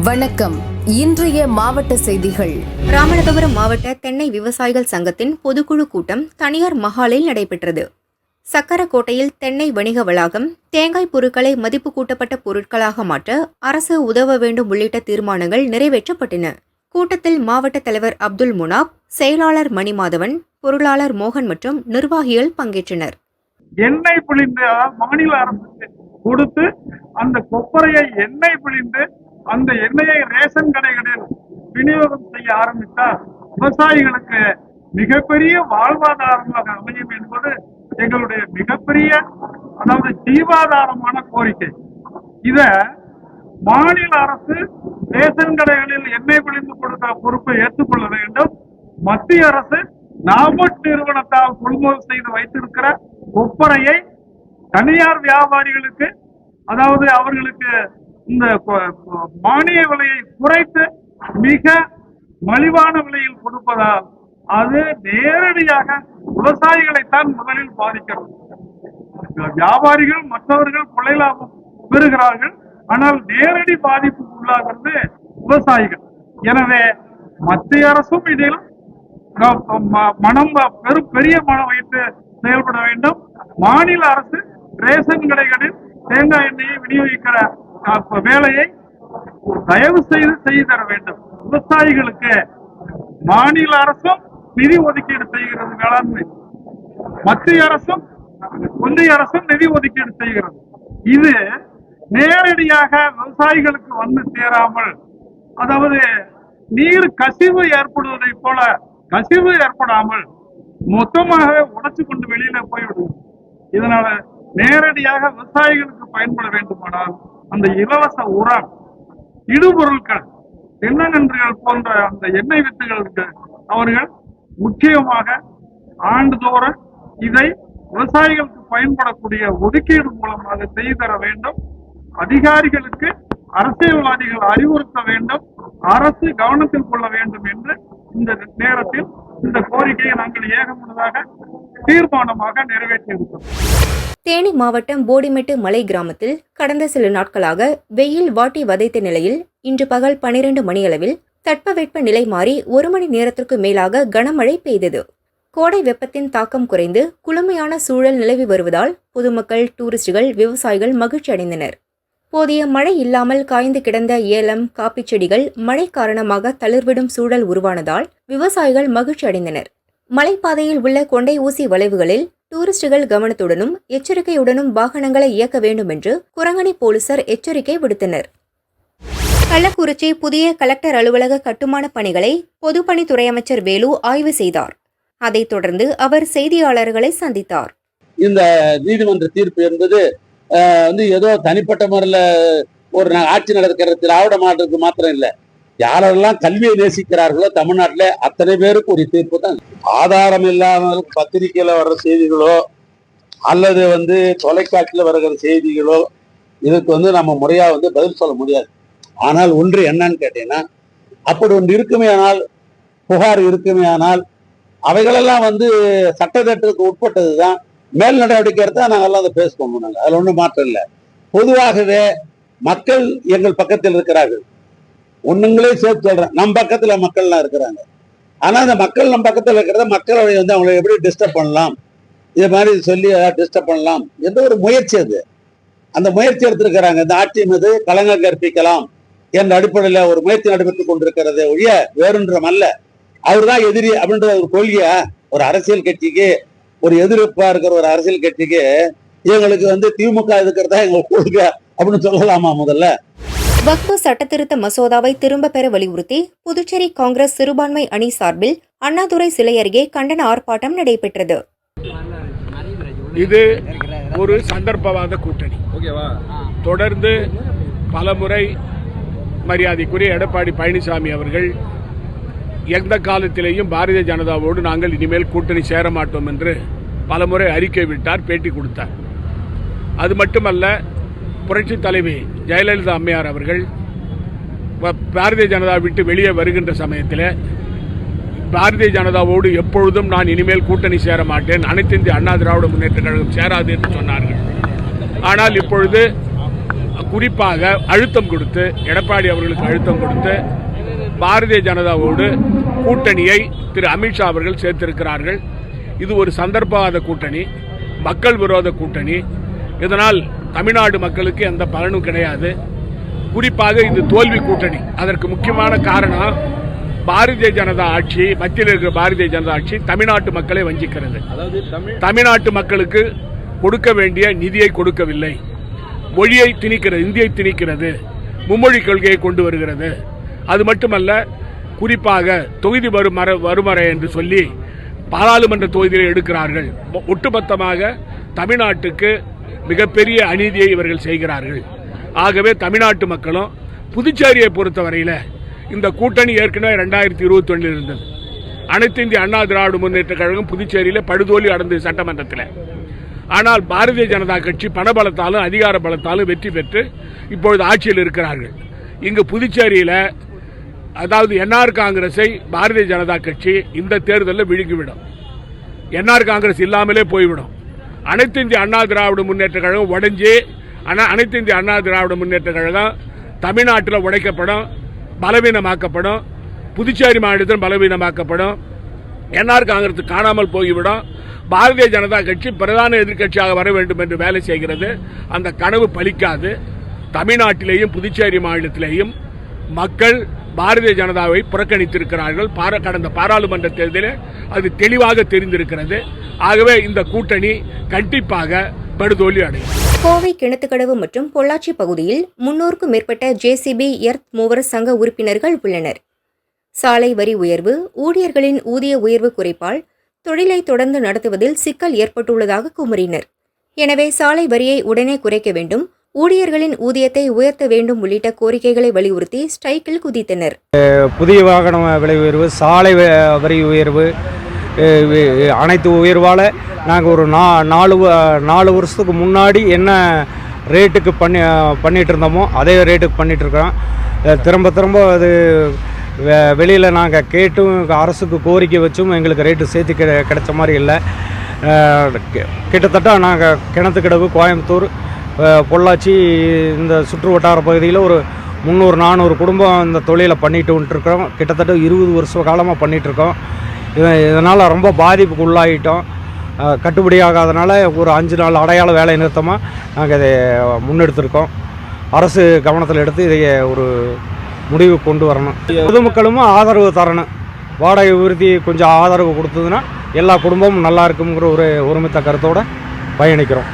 வணக்கம். இன்றைய மாவட்ட செய்திகள். ராமநாதபுரம் மாவட்ட தென்னை விவசாயிகள் சங்கத்தின் பொதுக்குழு கூட்டம் தனியார் மஹாலில் நடைபெற்றது. சக்கரக்கோட்டையில் தென்னை வணிக வளாகம், தேங்காய் பொருட்களை மதிப்பு கூட்டப்பட்ட பொருட்களாக மாற்ற அரசு உதவ வேண்டும் உள்ளிட்ட தீர்மானங்கள் நிறைவேற்றப்பட்டன. கூட்டத்தில் மாவட்ட தலைவர் அப்துல் முனாப், செயலாளர் மணிமாதவன், பொருளாளர் மோகன் மற்றும் நிர்வாகிகள் பங்கேற்றனர். எண்ணெய் பிழிந்து மாநில அரசுக்கு கொடுத்து அந்த கொப்பரையை எண்ணெய் பிழிந்து அந்த எண்ணெயை ரேஷன் கடைகளில் விநியோகம் செய்ய ஆரம்பித்தால் விவசாயிகளுக்கு மிகப்பெரிய வாழ்வாதாரமாக அமையும் என்பது எங்களுடைய மிகப்பெரிய ஜீவாதாரமான கோரிக்கை. இத மாநில அரசு ரேஷன் கடைகளில் எண்ணெய் பிழிந்து கொடுத்த பொறுப்பை ஏற்றுக்கொள்ள வேண்டும். மத்திய அரசு நாமட் நிறுவனத்தால் கொள்முதல் செய்து வைத்திருக்கிற கொப்பரையை தனியார் வியாபாரிகளுக்கு அவர்களுக்கு இந்த மானிய விலையை குறைத்து மிக மலிவான விலையில் கொடுப்பதால் அது நேரடியாக விவசாயிகளைத்தான் முதலில் பாதிக்கிறது. வியாபாரிகள் மற்றவர்கள் கொள்ளை லாபம் பெறுகிறார்கள், ஆனால் நேரடி பாதிப்புக்கு உள்ளாகிறது விவசாயிகள். எனவே மத்திய அரசும் இதில் பெரிய மனம் வைத்து செயல்பட வேண்டும். மாநில அரசு ரேஷன் கடைகளில் தேங்காய் எண்ணெயை விநியோகிக்கிற வேலையை தயவு செய்து தர வேண்டும். விவசாயிகளுக்கு மாநில அரசும் நிதி ஒதுக்கீடு செய்கிறது, வேளாண்மை மத்திய அரசும் ஒன்றிய அரசும் நிதி ஒதுக்கீடு செய்கிறது. இது நேரடியாக விவசாயிகளுக்கு வந்து சேராமல் நீர் கசிவு ஏற்படுவதை போல கசிவு ஏற்படாமல் மொத்தமாகவே உடைச்சு கொண்டு வெளியில போய்விடும். இதனால நேரடியாக விவசாயிகளுக்கு பயன்பட வேண்டுமானால் அந்த இலவச உரம், இடுபொருட்கள், தென்னங்கன்றுகள் போன்ற அந்த எண்ணெய் வித்துகளுக்கு அவர்கள் முக்கியமாக ஆண்டுதோறும் இதை விவசாயிகளுக்கு பயன்படக்கூடிய ஒதுக்கீடு மூலமாக செய்து தர வேண்டும். அதிகாரிகளுக்கு அரசியல்வாதிகள் அறிவுறுத்த வேண்டும், அரசு கவனத்தில் கொள்ள வேண்டும் என்று இந்த நேரத்தில் இந்த கோரிக்கையை நாங்கள் ஏகமனதாக தீர்மானமாக நிறைவேற்றியிருக்கிறோம். தேனி மாவட்டம் போடிமெட்டு மலை கிராமத்தில் கடந்த சில நாட்களாக வெயில் வாட்டி வதைத்த நிலையில் இன்று பகல் 12 மணியளவில் தட்பவெட்ப நிலை மாறி 1 மணி நேரத்திற்கு மேலாக கனமழை பெய்தது. கோடை வெப்பத்தின் தாக்கம் குறைந்து குளுமையான சூழல் நிலவி வருவதால் பொதுமக்கள், டூரிஸ்டுகள், விவசாயிகள் மகிழ்ச்சி அடைந்தனர். போதிய மழை இல்லாமல் காய்ந்து கிடந்த ஏலம், காப்பி செடிகள் மழை காரணமாக தளிர்விடும் சூழல் உருவானதால் விவசாயிகள் மகிழ்ச்சி அடைந்தனர். மலைப்பாதையில் உள்ள கொண்டை ஊசி வளைவுகளில் டூரிஸ்டுகள் கவனத்துடனும் எச்சரிக்கையுடனும் வாகனங்களை இயக்க வேண்டும் என்று குரங்கணி போலீசார் எச்சரிக்கை விடுத்தனர். கள்ளக்குறிச்சி புதிய கலெக்டர் அலுவலக கட்டுமான பணிகளை பொதுப்பணித்துறை அமைச்சர் வேலு ஆய்வு செய்தார். அதைத் தொடர்ந்து அவர் செய்தியாளர்களை சந்தித்தார். இந்த நீதிமன்ற தீர்ப்பு என்பது ஏதோ தனிப்பட்ட முறையில் ஒரு ஆட்சி நடக்கிற திராவிட மாவட்டத்துக்கு மாத்திரம் இல்லை, யாரெல்லாம் கல்வியை நேசிக்கிறார்களோ தமிழ்நாட்டில் அத்தனை பேருக்கு ஒரு தீர்ப்பு தான். ஆதாரம் இல்லாமல் பத்திரிகையில வர்ற செய்திகளோ அல்லது தொலைக்காட்சியில் வருகிற செய்திகளோ இதுக்கு நம்ம முறையா பதில் சொல்ல முடியாது. ஆனால் ஒன்று என்னன்னு கேட்டீங்கன்னா, அப்படி ஒன்று இருக்குமே ஆனால், புகார் இருக்குமே ஆனால் அவைகளெல்லாம் சட்டத்திட்டத்துக்கு உட்பட்டது தான். மேல் நடவடிக்கை எடுத்தா நாங்கள்லாம் அதை பேசுவோம், நாங்கள் அதில் ஒன்றும் மாற்றம் இல்லை. பொதுவாகவே மக்கள் எங்கள் பக்கத்தில் இருக்கிறார்கள். ஒண்ணுங்களே சேர்த்து சொல்றேன், நம் பக்கத்துல மக்கள்லாம் இருக்கிறாங்க. ஆனா அந்த மக்கள் நம் பக்கத்துல இருக்கிறத மக்களை அவங்களை எப்படி டிஸ்டர்ப் பண்ணலாம், இது மாதிரி சொல்லி டிஸ்டர்ப் பண்ணலாம் என்ற ஒரு முயற்சி அது. அந்த முயற்சி எடுத்திருக்கிறாங்க. இந்த ஆட்சி மீது களங்கம் கற்பிக்கலாம் என்ற அடிப்படையில ஒரு முயற்சி நடைபெற்றுக் கொண்டிருக்கிறத ஒழிய வேறொன்றும் அல்ல. அவர் தான் எதிரி அப்படின்ற ஒரு கொள்கையா ஒரு அரசியல் கட்சிக்கு, ஒரு எதிர்ப்பா இருக்கிற ஒரு அரசியல் கட்சிக்கு எங்களுக்கு திமுக இருக்கிறதா எங்க கொள்கை அப்படின்னு சொல்லலாமா? முதல்ல வக்ஃபு சட்டத்திருத்த மசோதாவை திரும்ப பெற வலியுறுத்தி புதுச்சேரி காங்கிரஸ் சிறுபான்மை அணி சார்பில் அண்ணாதுரை சிலை அருகே கண்டன ஆர்ப்பாட்டம் நடைபெற்றது. இது ஒரு சந்தர்ப்பவாத கூட்டணி. தொடர்ந்து பலமுறை மரியாதைக்குரிய எடப்பாடி பழனிசாமி அவர்கள் எந்த காலத்திலேயும் பாரதிய ஜனதாவோடு நாங்கள் இனிமேல் கூட்டணி சேர மாட்டோம் என்று பலமுறை அறிக்கை விட்டார், பேட்டி கொடுத்தார். அது மட்டுமல்ல, புரட்சி தலைவி ஜெயலலிதா அம்மையார் அவர்கள் பாரதிய ஜனதா விட்டு வெளியே வருகின்ற சமயத்தில் பாரதிய ஜனதாவோடு எப்பொழுதும் நான் இனிமேல் கூட்டணி சேர மாட்டேன், அனைத்து இந்திய அண்ணா திராவிட முன்னேற்ற கழகம் சேராது என்று சொன்னார்கள். ஆனால் இப்பொழுது குறிப்பாக அழுத்தம் கொடுத்து, எடப்பாடி அவர்களுக்கு அழுத்தம் கொடுத்து பாரதிய ஜனதாவோடு கூட்டணியை திரு அமித்ஷா அவர்கள் சேர்த்திருக்கிறார்கள். இது ஒரு சந்தர்ப்பவாத கூட்டணி, மக்கள் விரோத கூட்டணி. இதனால் தமிழ்நாடு மக்களுக்கு எந்த பலனும் கிடையாது. குறிப்பாக இது தோல்வி கூட்டணி. அதற்கு முக்கியமான காரணம் பாரதிய ஜனதா ஆட்சி, மத்தியில் இருக்கிற பாரதிய ஜனதா ஆட்சி தமிழ்நாட்டு மக்களை வஞ்சிக்கிறது. தமிழ்நாட்டு மக்களுக்கு கொடுக்க வேண்டிய நிதியை கொடுக்கவில்லை. மொழியை திணிக்கிறது, இந்தியை திணிக்கிறது, மும்மொழி கொள்கையை கொண்டு வருகிறது. அது மட்டுமல்ல, குறிப்பாக தொகுதி வருமுறை என்று சொல்லி பாராளுமன்ற தொகுதியை எடுக்கிறார்கள். ஒட்டுமொத்தமாக தமிழ்நாட்டுக்கு மிகப்பெரிய அநீதியை இவர்கள் செய்கிறார்கள். ஆகவே தமிழ்நாட்டு மக்களும் புதுச்சேரியை பொறுத்தவரையில் இந்த கூட்டணி ஏற்கனவே 2021 இருந்தது. அனைத்து இந்திய அண்ணா திராவிட முன்னேற்ற கழகம் புதுச்சேரியில் படுதோல்வி அடைந்தது சட்டமன்றத்தில். ஆனால் பாரதிய ஜனதா கட்சி பணபலத்தாலும் அதிகார பலத்தாலும் வெற்றி பெற்று இப்பொழுது ஆட்சியில் இருக்கிறார்கள். இங்கு புதுச்சேரியில் அதாவது என்ஆர் காங்கிரஸை பாரதிய ஜனதா கட்சி இந்த தேர்தலில் விழுங்கிவிடும். என்ஆர் காங்கிரஸ் இல்லாமலே போய்விடும். அனைத்து இந்திய அண்ணா திராவிட முன்னேற்ற கழகம் உடைஞ்சு, அனைத்து இந்திய அண்ணா திராவிட முன்னேற்ற கழகம் தமிழ்நாட்டில் உடைக்கப்படும், பலவீனமாக்கப்படும். புதுச்சேரி மாநிலத்தில் பலவீனமாக்கப்படும். என்ஆர் காங்கிரஸ் காணாமல் போய்விடும். பாரதிய ஜனதா கட்சி பிரதான எதிர்க்கட்சியாக வர வேண்டும் என்று வேலை செய்கிறது. அந்த கனவு பலிக்காது. தமிழ்நாட்டிலேயும் புதுச்சேரி மாநிலத்திலேயும் மக்கள் பாரதிய ஜனதாவை புறக்கணித்திருக்கிறார்கள். கடந்த பாராளுமன்ற தேர்தலில் அது தெளிவாக தெரிந்திருக்கிறது. ஆகவே இந்த கூட்டணி கண்டிப்பாக படுதோல்வி அடையும். கோவை கிணத்துக்கடவு மற்றும் பொள்ளாச்சி பகுதியில் 300க்கும் மேற்பட்ட ஜேசிபி எர்த் மூவர் சங்க உறுப்பினர்கள் உள்ளனர். சாலை வரி உயர்வு, ஊழியர்களின் ஊதிய உயர்வு குறைப்பால் தொழிலை தொடர்ந்து நடத்துவதில் சிக்கல் ஏற்பட்டுள்ளதாக குமரினர். எனவே சாலை வரியை உடனே குறைக்க வேண்டும், ஊழியர்களின் ஊதியத்தை உயர்த்த வேண்டும் உள்ளிட்ட கோரிக்கைகளை வலியுறுத்தி ஸ்ட்ரைக்கில் குதித்தனர். புதிய வாகன விலை உயர்வு, சாலை வரி உயர்வு, அனைத்து உயர்வால் நாங்கள் ஒரு 4 வருஷத்துக்கு முன்னாடி என்ன ரேட்டுக்கு பண்ணிகிட்டு இருந்தோமோ அதே ரேட்டுக்கு பண்ணிகிட்ருக்கோம். திரும்ப அது வெளியில் நாங்கள் கேட்டும் அரசுக்கு கோரிக்கை வச்சும் எங்களுக்கு ரேட்டு சேர்த்து கிடைச்ச மாதிரி இல்லை. கிட்டத்தட்ட நாங்கள் கிணத்துக்கடவு, கோயம்புத்தூர், பொள்ளாச்சி இந்த சுற்று வட்டார பகுதியில் ஒரு 300-400 குடும்பம் இந்த தொழிலை பண்ணிட்டு வந்துட்டுருக்கோம். கிட்டத்தட்ட 20 வருஷ காலமாக பண்ணிகிட்ருக்கோம். இதனால் ரொம்ப பாதிப்புக்கு உள்ளாகிட்டோம். கட்டுப்படியாகாதனால ஒரு 5 நாள் அடையாள வேலை நிறுத்தமாக நாங்கள் இதை முன்னெடுத்திருக்கோம். அரசு கவனத்தில் எடுத்து இதை ஒரு முடிவு கொண்டு வரணும். பொதுமக்களும் ஆதரவு தரணும். வாடகை உறுதி கொஞ்சம் ஆதரவு கொடுத்ததுன்னா எல்லா குடும்பமும் நல்லா இருக்குங்கிற ஒரு ஒருமித்த கருத்தோடு பயணிக்கிறோம்.